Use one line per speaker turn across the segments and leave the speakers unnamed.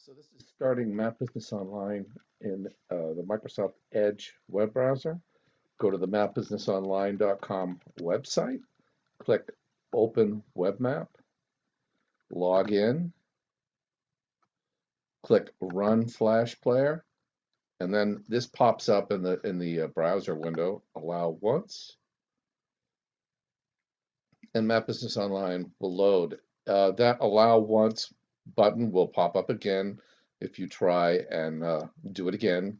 So this is starting Map Business Online in the Microsoft Edge web browser. Go to the mapbusinessonline.com website, click Open Web Map, log in, click Run Flash Player, and then this pops up in the browser window. Allow once, and Map Business Online will load. That Allow Once button will pop up again. If you try and do it again,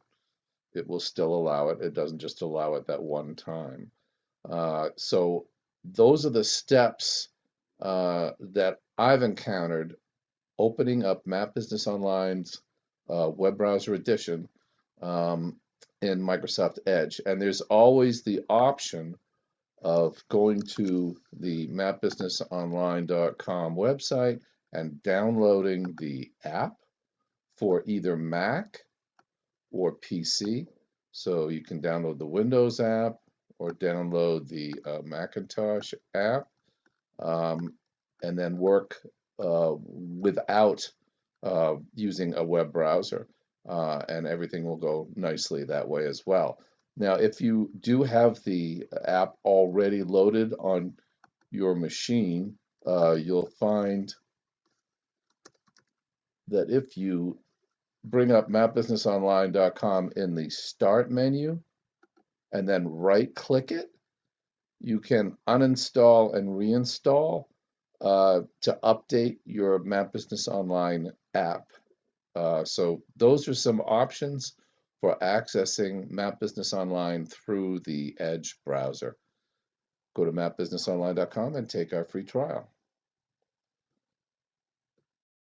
it will still allow it. It doesn't just allow it that one time. So those are the steps that I've encountered opening up Map Business Online's web browser edition in Microsoft Edge. And there's always the option of going to the mapbusinessonline.com website and downloading the app for either Mac or PC. So you can download the Windows app or download the Macintosh app, and then work without using a web browser, and everything will go nicely that way as well. Now, if you do have the app already loaded on your machine, you'll find that if you bring up mapbusinessonline.com in the Start menu and then right-click it, you can uninstall and reinstall to update your Map Business Online app. So those are some options for accessing Map Business Online through the Edge browser. Go to mapbusinessonline.com and take our free trial.